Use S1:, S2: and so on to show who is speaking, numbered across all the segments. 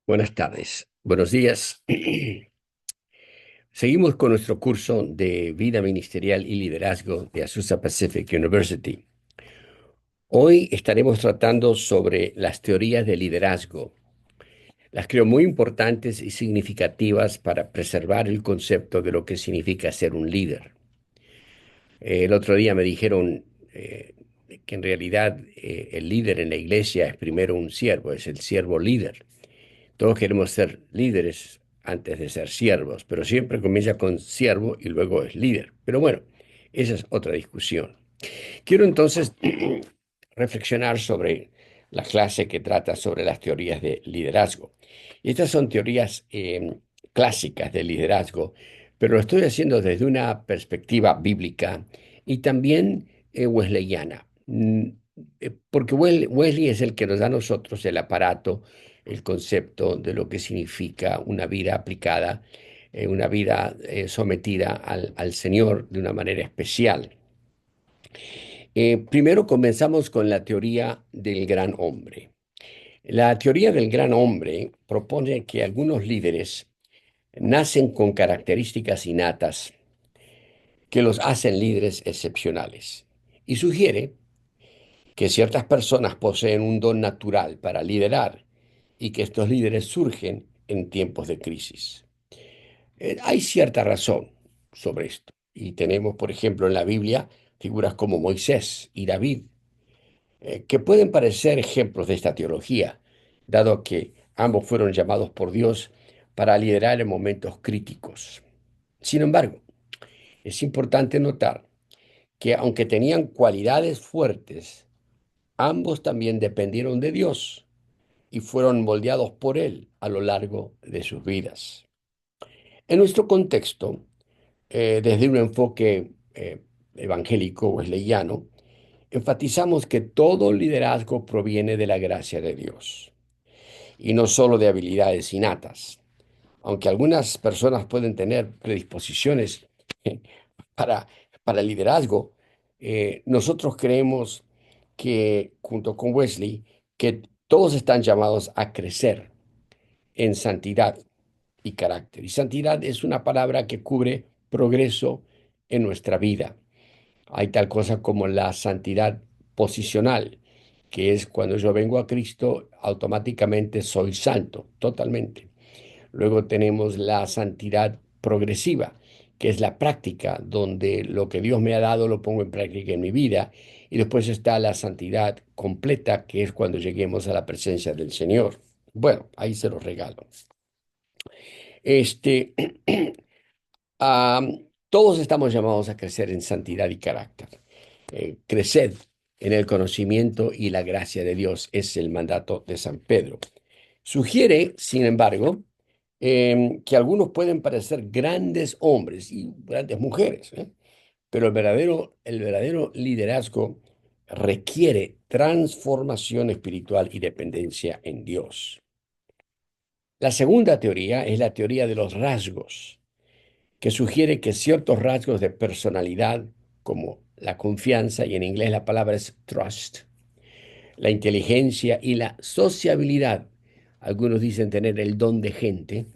S1: Buenas tardes, buenos días. Seguimos con nuestro curso de vida ministerial y liderazgo de Azusa Pacific University. Hoy estaremos tratando sobre las teorías de liderazgo. Las creo muy importantes y significativas para preservar el concepto de lo que significa ser un líder. El otro día me dijeron que en realidad el líder en la iglesia es primero un siervo, es el siervo líder. Todos queremos ser líderes antes de ser siervos, pero siempre comienza con siervo y luego es líder. Pero bueno, esa es otra discusión. Quiero entonces reflexionar sobre la clase que trata sobre las teorías de liderazgo. Y estas son teorías clásicas de liderazgo, pero lo estoy haciendo desde una perspectiva bíblica y también wesleyana. Porque Wesley es el que nos da a nosotros el aparato, el concepto de lo que significa una vida aplicada, una vida sometida al Señor de una manera especial. Primero comenzamos con la teoría del gran hombre. La teoría del gran hombre propone que algunos líderes nacen con características innatas que los hacen líderes excepcionales y sugiere que ciertas personas poseen un don natural para liderar y que estos líderes surgen en tiempos de crisis. Hay cierta razón sobre esto y tenemos, por ejemplo, en la Biblia figuras como Moisés y David, que pueden parecer ejemplos de esta teología, dado que ambos fueron llamados por Dios para liderar en momentos críticos. Sin embargo, es importante notar que aunque tenían cualidades fuertes, ambos también dependieron de Dios y fueron moldeados por Él a lo largo de sus vidas. En nuestro contexto, desde un enfoque evangélico wesleyano, enfatizamos que todo liderazgo proviene de la gracia de Dios y no solo de habilidades innatas. Aunque algunas personas pueden tener predisposiciones para, para el liderazgo, nosotros creemos que, junto con Wesley, que todos están llamados a crecer en santidad y carácter. Y santidad es una palabra que cubre progreso en nuestra vida. Hay tal cosa como la santidad posicional, que es cuando yo vengo a Cristo, automáticamente soy santo, totalmente. Luego tenemos la santidad progresiva, que es la práctica, donde lo que Dios me ha dado lo pongo en práctica en mi vida. Y después está la santidad completa, que es cuando lleguemos a la presencia del Señor. Bueno, ahí se los regalo. Este, ah, todos estamos llamados a crecer en santidad y carácter. Creced en el conocimiento y la gracia de Dios es el mandato de San Pedro. Sugiere, sin embargo, que algunos pueden parecer grandes hombres y grandes mujeres, pero el verdadero liderazgo requiere transformación espiritual y dependencia en Dios. La segunda teoría es la teoría de los rasgos, que sugiere que ciertos rasgos de personalidad, como la confianza, y en inglés la palabra es trust, la inteligencia y la sociabilidad, algunos dicen tener el don de gente,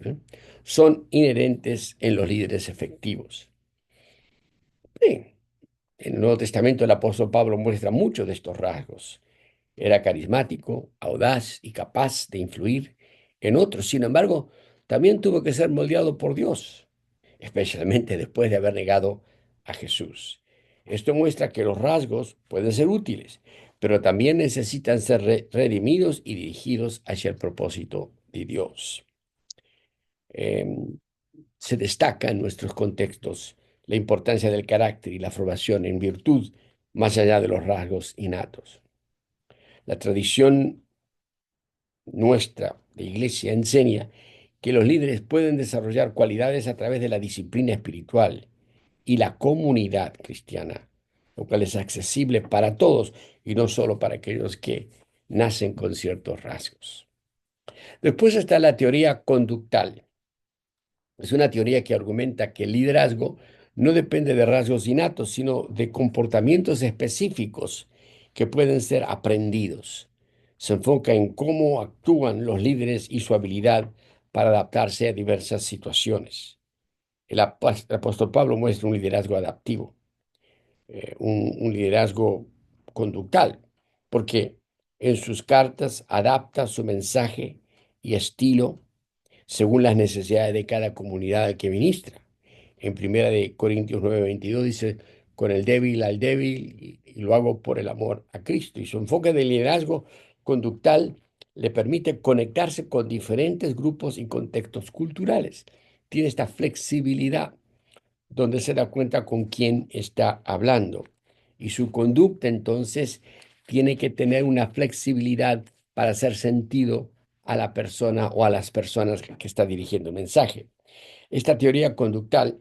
S1: son inherentes en los líderes efectivos. Sí, en el Nuevo Testamento el apóstol Pablo muestra muchos de estos rasgos. Era carismático, audaz y capaz de influir en otros. Sin embargo, también tuvo que ser moldeado por Dios, especialmente después de haber negado a Jesús. Esto muestra que los rasgos pueden ser útiles, pero también necesitan ser redimidos y dirigidos hacia el propósito de Dios. Em, Se destaca en nuestros contextos la importancia del carácter y la formación en virtud más allá de los rasgos innatos. La tradición nuestra de iglesia enseña que los líderes pueden desarrollar cualidades a través de la disciplina espiritual y la comunidad cristiana, lo cual es accesible para todos y no solo para aquellos que nacen con ciertos rasgos. Después está la teoría conductal. Es una teoría que argumenta que el liderazgo no depende de rasgos innatos, sino de comportamientos específicos que pueden ser aprendidos. Se enfoca en cómo actúan los líderes y su habilidad para adaptarse a diversas situaciones. El apóstol Pablo muestra un liderazgo adaptivo, un liderazgo conductal, porque en sus cartas adapta su mensaje y estilo según las necesidades de cada comunidad al que ministra. En Primera de Corintios 9:22 dice, con el débil al débil y lo hago por el amor a Cristo. Y su enfoque de liderazgo conductal le permite conectarse con diferentes grupos y contextos culturales. Tiene esta flexibilidad donde se da cuenta con quién está hablando. Y su conducta entonces tiene que tener una flexibilidad para hacer sentido a la persona o a las personas que está dirigiendo el mensaje. Esta teoría conductal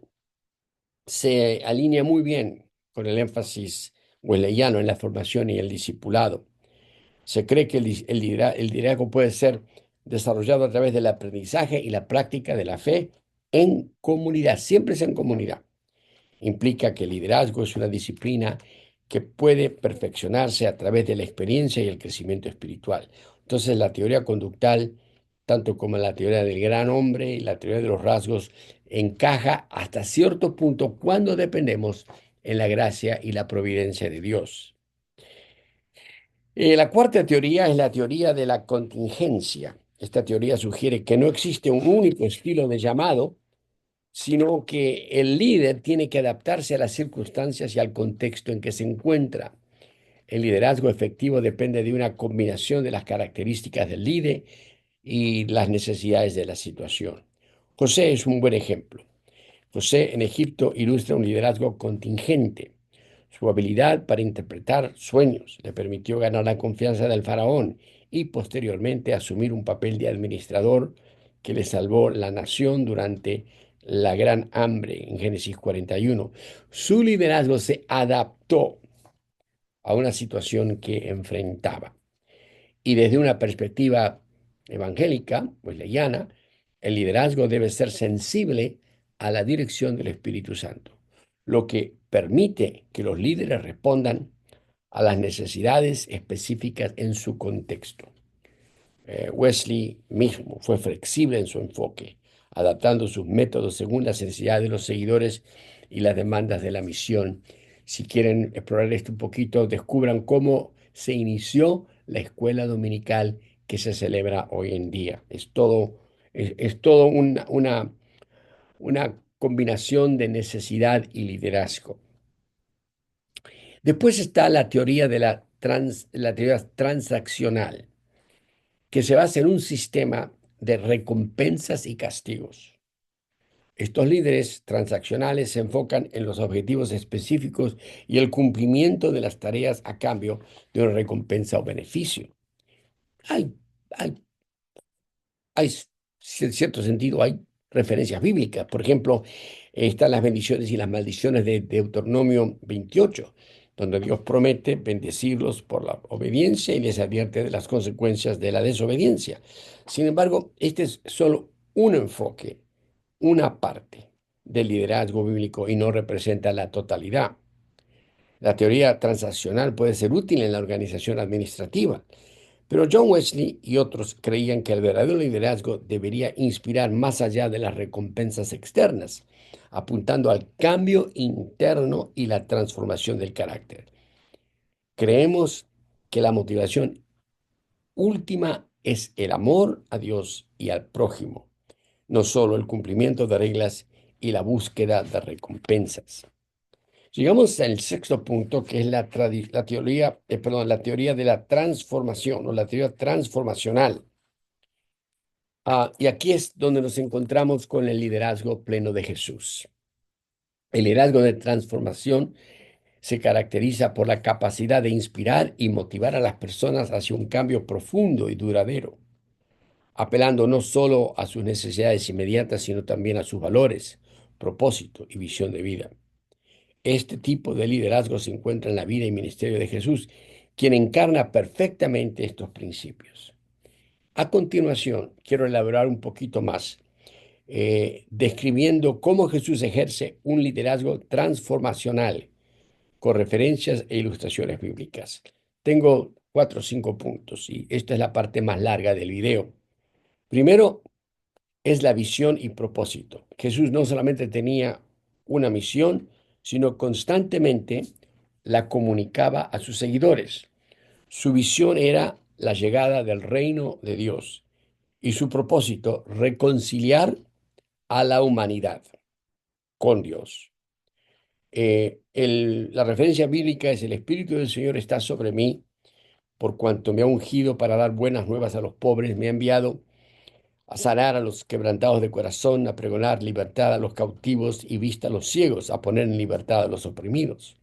S1: se alinea muy bien con el énfasis wesleyano en la formación y el discipulado. Se cree que el liderazgo puede ser desarrollado a través del aprendizaje y la práctica de la fe en comunidad, siempre es en comunidad. Implica que el liderazgo es una disciplina que puede perfeccionarse a través de la experiencia y el crecimiento espiritual. Entonces, la teoría conductal, tanto como la teoría del gran hombre y la teoría de los rasgos, encaja hasta cierto punto cuando dependemos en la gracia y la providencia de Dios. La cuarta teoría es la teoría de la contingencia. Esta teoría sugiere que no existe un único estilo de llamado, sino que el líder tiene que adaptarse a las circunstancias y al contexto en que se encuentra. El liderazgo efectivo depende de una combinación de las características del líder y las necesidades de la situación. José es un buen ejemplo. José en Egipto ilustra un liderazgo contingente. Su habilidad para interpretar sueños le permitió ganar la confianza del faraón y posteriormente asumir un papel de administrador que le salvó la nación durante la gran hambre en Génesis 41. Su liderazgo se adaptó a una situación que enfrentaba. Y desde una perspectiva evangélica, pues leyana, el liderazgo debe ser sensible a la dirección del Espíritu Santo, lo que permite que los líderes respondan a las necesidades específicas en su contexto. Wesley mismo fue flexible en su enfoque, adaptando sus métodos según las necesidades de los seguidores y las demandas de la misión. Si quieren explorar esto un poquito, descubran cómo se inició la escuela dominical que se celebra hoy en día. Es todo una combinación de necesidad y liderazgo. Después está la teoría de la teoría transaccional, que se basa en un sistema de recompensas y castigos. Estos líderes transaccionales se enfocan en los objetivos específicos y el cumplimiento de las tareas a cambio de una recompensa o beneficio. Hay, hay en cierto sentido, hay referencias bíblicas. Por ejemplo, están las bendiciones y las maldiciones de Deuteronomio 28, donde Dios promete bendecirlos por la obediencia y les advierte de las consecuencias de la desobediencia. Sin embargo, este es solo un enfoque, una parte del liderazgo bíblico y no representa la totalidad. La teoría transaccional puede ser útil en la organización administrativa, pero John Wesley y otros creían que el verdadero liderazgo debería inspirar más allá de las recompensas externas, apuntando al cambio interno y la transformación del carácter. Creemos que la motivación última es el amor a Dios y al prójimo, no solo el cumplimiento de reglas y la búsqueda de recompensas. Llegamos al sexto punto, que es la teoría de la transformación o la teoría transformacional. Y aquí es donde nos encontramos con el liderazgo pleno de Jesús. El liderazgo de transformación se caracteriza por la capacidad de inspirar y motivar a las personas hacia un cambio profundo y duradero, apelando no solo a sus necesidades inmediatas, sino también a sus valores, propósito y visión de vida. Este tipo de liderazgo se encuentra en la vida y ministerio de Jesús, quien encarna perfectamente estos principios. A continuación, quiero elaborar un poquito más, describiendo cómo Jesús ejerce un liderazgo transformacional con referencias e ilustraciones bíblicas. Tengo cuatro o cinco puntos, y esta es la parte más larga del video. Primero es la visión y propósito. Jesús no solamente tenía una misión, sino constantemente la comunicaba a sus seguidores. Su visión era la llegada del reino de Dios y su propósito, reconciliar a la humanidad con Dios. La referencia bíblica es: el Espíritu del Señor está sobre mí, por cuanto me ha ungido para dar buenas nuevas a los pobres, me ha enviado a sanar a los quebrantados de corazón, a pregonar libertad a los cautivos y vista a los ciegos, a poner en libertad a los oprimidos.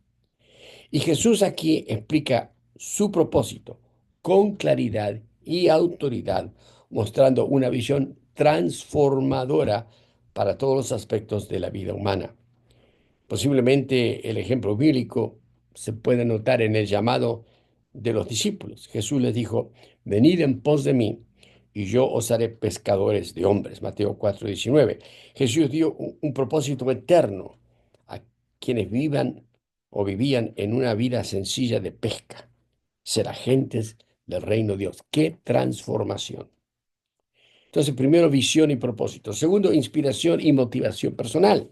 S1: Y Jesús aquí explica su propósito con claridad y autoridad, mostrando una visión transformadora para todos los aspectos de la vida humana. Posiblemente el ejemplo bíblico se puede notar en el llamado de los discípulos. Jesús les dijo: venid en pos de mí y yo os haré pescadores de hombres. Mateo 4:19. Jesús dio un propósito eterno a quienes vivan o vivían en una vida sencilla de pesca, ser agentes del reino de Dios. ¡Qué transformación! Entonces, primero, visión y propósito. Segundo, inspiración y motivación personal.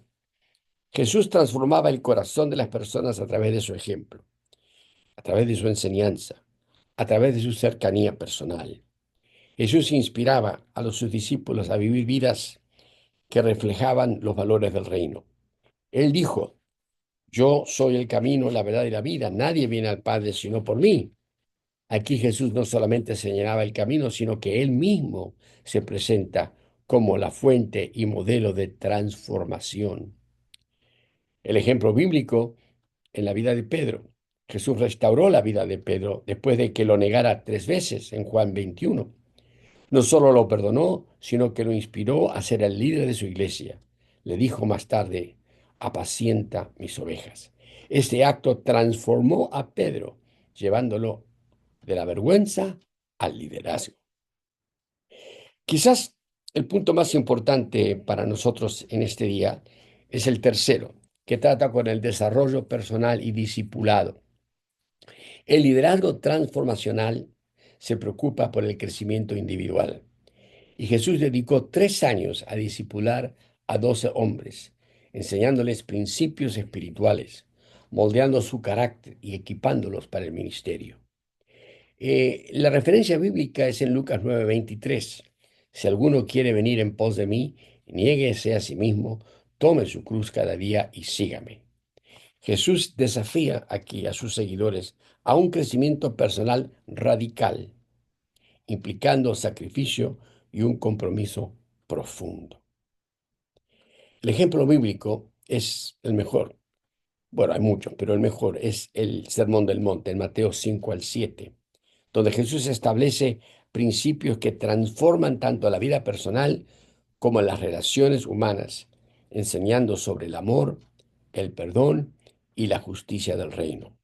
S1: Jesús transformaba el corazón de las personas a través de su ejemplo, a través de su enseñanza, a través de su cercanía personal. Jesús inspiraba a sus discípulos a vivir vidas que reflejaban los valores del reino. Él dijo: yo soy el camino, la verdad y la vida. Nadie viene al Padre sino por mí. Aquí Jesús no solamente señalaba el camino, sino que él mismo se presenta como la fuente y modelo de transformación. El ejemplo bíblico en la vida de Pedro. Jesús restauró la vida de Pedro después de que lo negara 3 veces en Juan 21. No solo lo perdonó, sino que lo inspiró a ser el líder de su iglesia. Le dijo más tarde: apacienta mis ovejas. Este acto transformó a Pedro, llevándolo de la vergüenza al liderazgo. Quizás el punto más importante para nosotros en este día es el tercero, que trata con el desarrollo personal y discipulado. El liderazgo transformacional se preocupa por el crecimiento individual. Y Jesús dedicó 3 años a discipular a 12 hombres, enseñándoles principios espirituales, moldeando su carácter y equipándolos para el ministerio. La referencia bíblica es en Lucas 9:23. Si alguno quiere venir en pos de mí, niéguese a sí mismo, tome su cruz cada día y sígame. Jesús desafía aquí a sus seguidores a un crecimiento personal radical, implicando sacrificio y un compromiso profundo. El ejemplo bíblico es el mejor. Bueno, hay muchos, pero el mejor es el Sermón del Monte, en Mateo 5 al 7, donde Jesús establece principios que transforman tanto la vida personal como las relaciones humanas, enseñando sobre el amor, el perdón y la justicia del reino.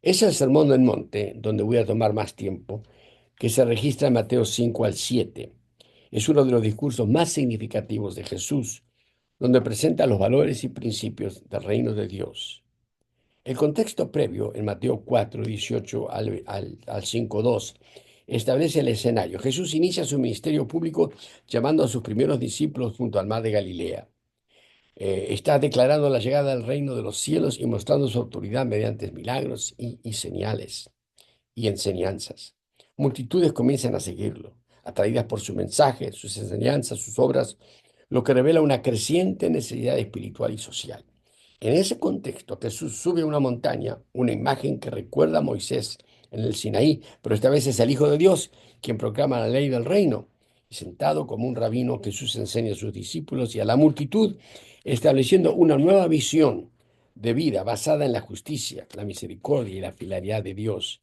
S1: Es el Sermón del Monte, donde voy a tomar más tiempo, que se registra en Mateo 5 al 7. Es uno de los discursos más significativos de Jesús, donde presenta los valores y principios del reino de Dios. El contexto previo, en Mateo 4:18 al 5:2, establece el escenario. Jesús inicia su ministerio público llamando a sus primeros discípulos junto al mar de Galilea. Está declarando la llegada del reino de los cielos y mostrando su autoridad mediante milagros y señales y enseñanzas. Multitudes comienzan a seguirlo, atraídas por su mensaje, sus enseñanzas, sus obras, lo que revela una creciente necesidad espiritual y social. En ese contexto, Jesús sube a una montaña, una imagen que recuerda a Moisés en el Sinaí, pero esta vez es el Hijo de Dios quien proclama la ley del reino. Y sentado como un rabino, Jesús enseña a sus discípulos y a la multitud, estableciendo una nueva visión de vida basada en la justicia, la misericordia y la fidelidad de Dios,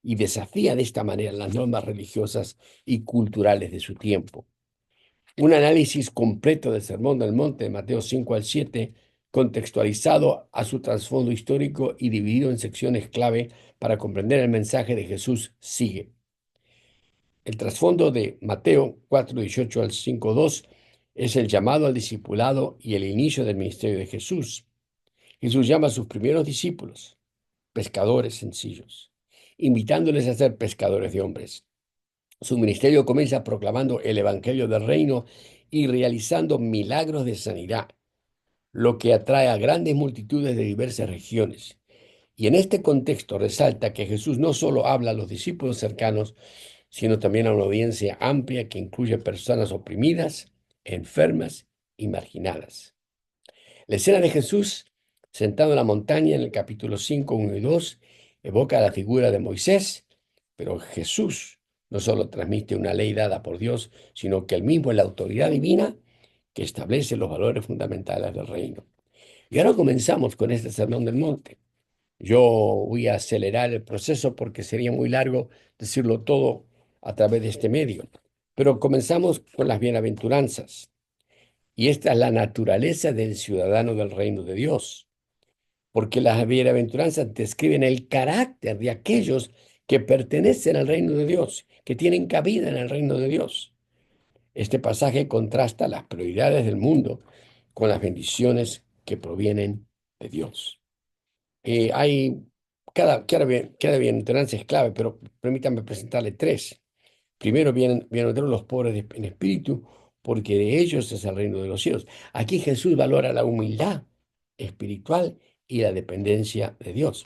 S1: y desafía de esta manera las normas religiosas y culturales de su tiempo. Un análisis completo del Sermón del Monte de Mateo 5 al 7, contextualizado a su trasfondo histórico y dividido en secciones clave para comprender el mensaje de Jesús, sigue. El trasfondo de Mateo 4:18 al 5:2 es el llamado al discipulado y el inicio del ministerio de Jesús. Jesús llama a sus primeros discípulos pescadores sencillos, invitándoles a ser pescadores de hombres. Su ministerio comienza proclamando el Evangelio del Reino y realizando milagros de sanidad, lo que atrae a grandes multitudes de diversas regiones. Y en este contexto resalta que Jesús no solo habla a los discípulos cercanos, sino también a una audiencia amplia que incluye personas oprimidas, enfermas y marginadas. La escena de Jesús sentado en la montaña en el capítulo 5, 1 y 2 evoca la figura de Moisés, pero Jesús no solo transmite una ley dada por Dios, sino que él mismo es la autoridad divina que establece los valores fundamentales del reino. Y ahora comenzamos con este sermón del monte. Yo voy a acelerar el proceso porque sería muy largo decirlo todo a través de este medio. Pero comenzamos con las bienaventuranzas. Y esta es la naturaleza del ciudadano del reino de Dios, porque las bienaventuranzas describen el carácter de aquellos que pertenecen al reino de Dios, que tienen cabida en el reino de Dios. Este pasaje contrasta las prioridades del mundo con las bendiciones que provienen de Dios. Hay cada bienaventuranza es clave, pero permítanme presentarle tres. Primero bienaventurados los pobres en espíritu, porque de ellos es el reino de los cielos. Aquí Jesús valora la humildad espiritual y la dependencia de Dios.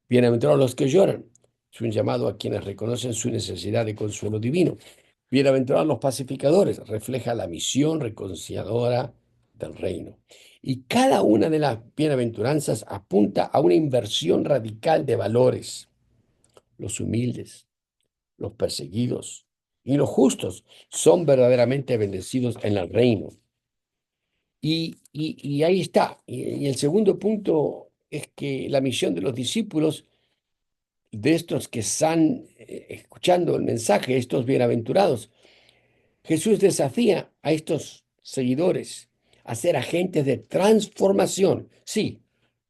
S1: Bienaventurados los que lloran. Es un llamado a quienes reconocen su necesidad de consuelo divino. Bienaventurados los pacificadores. Refleja la misión reconciliadora del reino. Y cada una de las bienaventuranzas apunta a una inversión radical de valores. Los humildes, los perseguidos y los justos son verdaderamente bendecidos en el reino. Y ahí está. Y el segundo punto es que la misión de los discípulos, de estos que están escuchando el mensaje, estos bienaventurados, Jesús desafía a estos seguidores a ser agentes de transformación. Sí,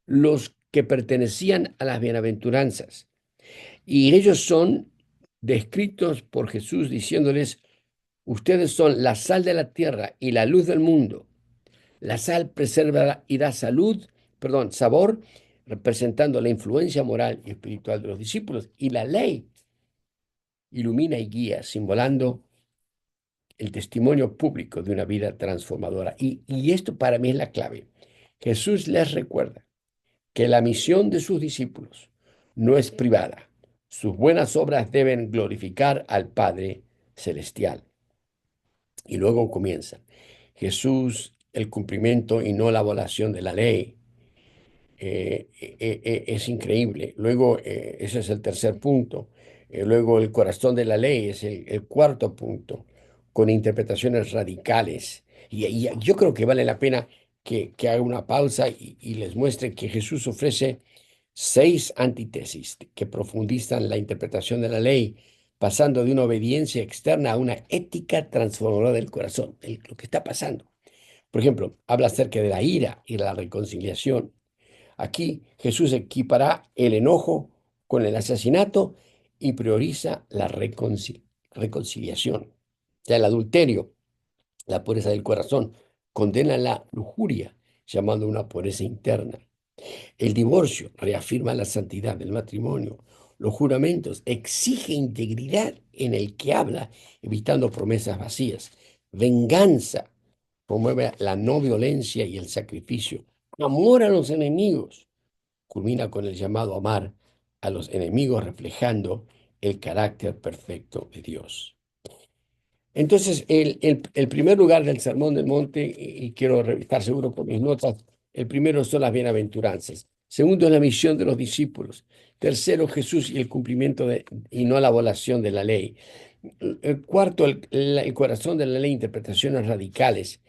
S1: los que pertenecían a las bienaventuranzas. Y ellos son descritos por Jesús diciéndoles: ustedes son la sal de la tierra y la luz del mundo. La sal preserva y da sabor, representando la influencia moral y espiritual de los discípulos. Y la ley ilumina y guía, simbolando el testimonio público de una vida transformadora. Y esto para mí es la clave. Jesús les recuerda que la misión de sus discípulos no es privada. Sus buenas obras deben glorificar al Padre Celestial. Y luego comienza: Jesús, el cumplimiento y no la violación de la ley. Es increíble. Luego, ese es el tercer punto. Luego, el corazón de la ley es el cuarto punto, con interpretaciones radicales. Y yo creo que vale la pena que haga una pausa y les muestre que Jesús ofrece seis antítesis que profundizan la interpretación de la ley, pasando de una obediencia externa a una ética transformadora del corazón, lo que está pasando. Por ejemplo, habla acerca de la ira y la reconciliación. Aquí Jesús equipara el enojo con el asesinato y prioriza la reconciliación. Ya el adulterio, la pureza del corazón, condena la lujuria, llamando una pureza interna. El divorcio reafirma la santidad del matrimonio. Los juramentos exige integridad en el que habla, evitando promesas vacías. Venganza promueve la no violencia y el sacrificio. Amor a los enemigos culmina con el llamado a amar a los enemigos, reflejando el carácter perfecto de Dios. Entonces, el primer lugar del Sermón del Monte, y quiero estar seguro por mis notas, el primero son las bienaventuranzas. Segundo, la misión de los discípulos. Tercero, Jesús y el cumplimiento y no la violación de la ley. El cuarto, el corazón de la ley, interpretaciones radicales,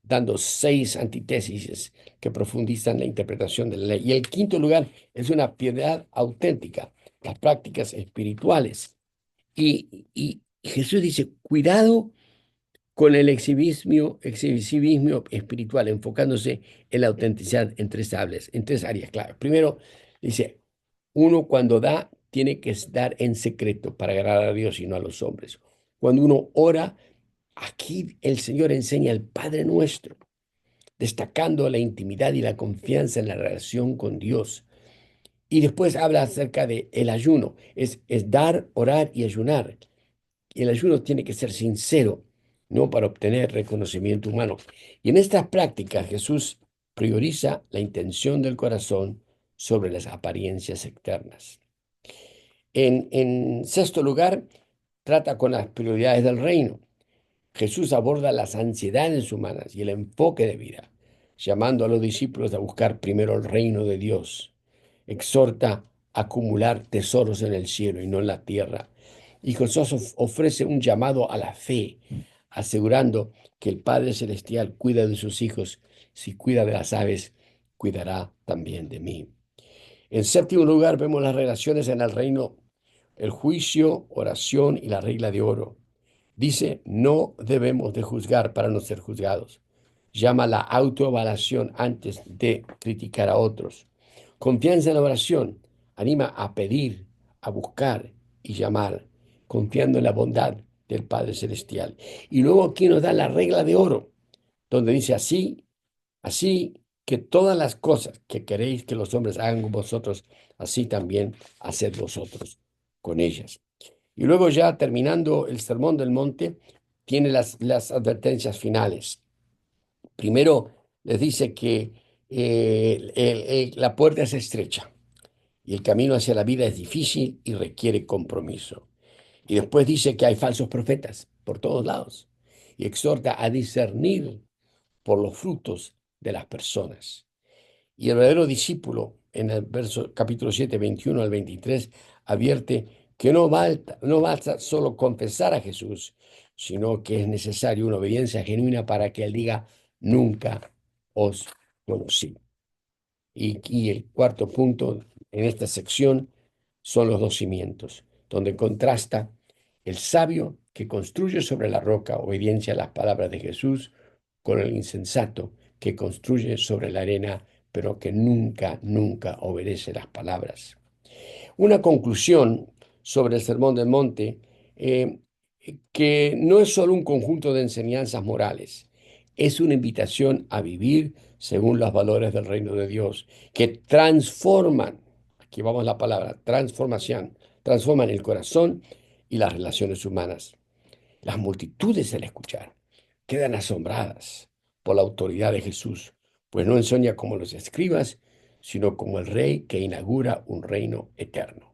S1: dando seis antítesis que profundizan la interpretación de la ley. Y el quinto lugar es una piedad auténtica, las prácticas espirituales. Y Jesús dice: cuidado con el exhibicionismo espiritual, enfocándose en la autenticidad en tres áreas clave. Primero, dice: uno cuando da, tiene que dar en secreto para agradar a Dios y no a los hombres. Cuando uno ora, aquí el Señor enseña el Padre Nuestro, destacando la intimidad y la confianza en la relación con Dios. Y después habla acerca de el ayuno. Es dar, orar y ayunar. Y el ayuno tiene que ser sincero, no para obtener reconocimiento humano. Y en estas prácticas Jesús prioriza la intención del corazón sobre las apariencias externas. En sexto lugar, trata con las prioridades del reino. Jesús aborda las ansiedades humanas y el enfoque de vida, llamando a los discípulos a buscar primero el reino de Dios. Exhorta a acumular tesoros en el cielo y no en la tierra. Y Jesús ofrece un llamado a la fe, asegurando que el Padre Celestial cuida de sus hijos. Si cuida de las aves, cuidará también de mí. En séptimo lugar, vemos las relaciones en el reino, el juicio, oración y la regla de oro. Dice, no debemos de juzgar para no ser juzgados. Llama la autoevaluación antes de criticar a otros. Confianza en la oración. Anima a pedir, a buscar y llamar, confiando en la bondad del Padre Celestial. Y luego aquí nos da la regla de oro, donde dice así que todas las cosas que queréis que los hombres hagan con vosotros, así también haced vosotros con ellas. Y luego ya terminando el Sermón del Monte, tiene las advertencias finales. Primero les dice que la puerta es estrecha y el camino hacia la vida es difícil y requiere compromiso. Y después dice que hay falsos profetas por todos lados y exhorta a discernir por los frutos de las personas. Y el verdadero discípulo, en el verso capítulo 7 21 al 23 advierte que no basta solo confesar a Jesús, sino que es necesaria una obediencia genuina para que Él diga, nunca os conocí. Y el cuarto punto en esta sección son los dos cimientos, donde contrasta el sabio que construye sobre la roca obediencia a las palabras de Jesús con el insensato que construye sobre la arena, pero que nunca obedece las palabras. Una conclusión sobre el Sermón del Monte, eh, que no es solo un conjunto de enseñanzas morales, es una invitación a vivir según los valores del reino de Dios, que transforman, aquí vamos a la palabra, transformación, transforman el corazón y las relaciones humanas. Las multitudes al escuchar quedan asombradas por la autoridad de Jesús, pues no enseña como los escribas, sino como el rey que inaugura un reino eterno.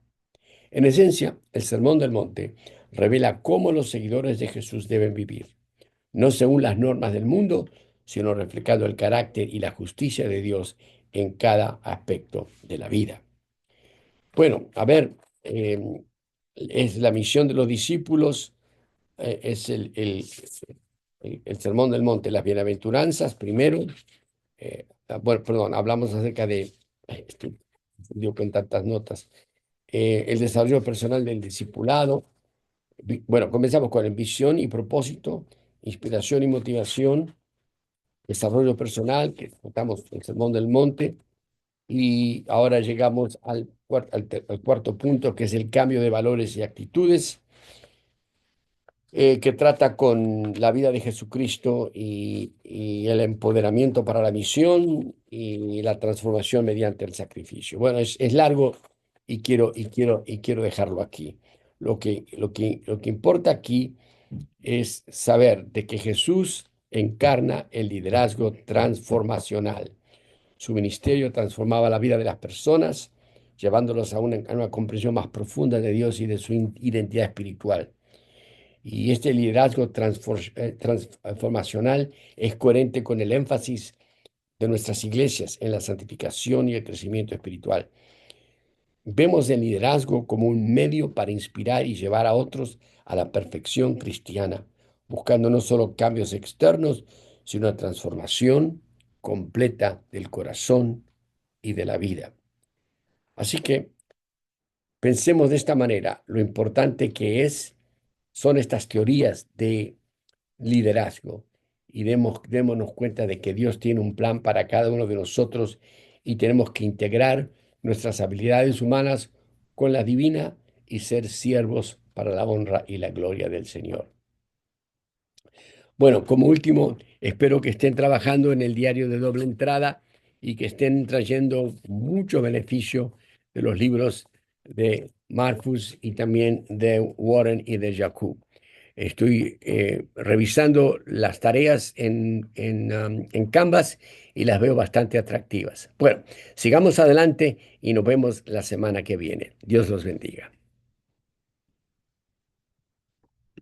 S1: En esencia, el Sermón del Monte revela cómo los seguidores de Jesús deben vivir, no según las normas del mundo, sino reflejando el carácter y la justicia de Dios en cada aspecto de la vida. Bueno, a ver, es la misión de los discípulos, es el Sermón del Monte, las bienaventuranzas primero. Bueno, perdón, hablamos acerca de, estoy dio con tantas notas, el desarrollo personal del discipulado. Bueno, comenzamos con el visión y propósito, inspiración y motivación, desarrollo personal, que tratamos el Sermón del Monte, y ahora llegamos al cuarto punto, que es el cambio de valores y actitudes, que trata con la vida de Jesucristo y el empoderamiento para la misión y la transformación mediante el sacrificio. Bueno, es largo y quiero dejarlo aquí. Lo que importa aquí es saber de que Jesús encarna el liderazgo transformacional. Su ministerio transformaba la vida de las personas, llevándolos a una comprensión más profunda de Dios y de su identidad espiritual. Y este liderazgo transformacional es coherente con el énfasis de nuestras iglesias en la santificación y el crecimiento espiritual. Vemos el liderazgo como un medio para inspirar y llevar a otros a la perfección cristiana, buscando no solo cambios externos, sino una transformación completa del corazón y de la vida. Así que pensemos de esta manera, lo importante que son estas teorías de liderazgo y démonos cuenta de que Dios tiene un plan para cada uno de nosotros y tenemos que integrar nuestras habilidades humanas con la divina y ser siervos para la honra y la gloria del Señor. Bueno, como último, espero que estén trabajando en el diario de doble entrada y que estén trayendo mucho beneficio de los libros de Marcus y también de Warren y de Jacob. Estoy revisando las tareas en Canvas y las veo bastante atractivas. Bueno, sigamos adelante y nos vemos la semana que viene. Dios los bendiga.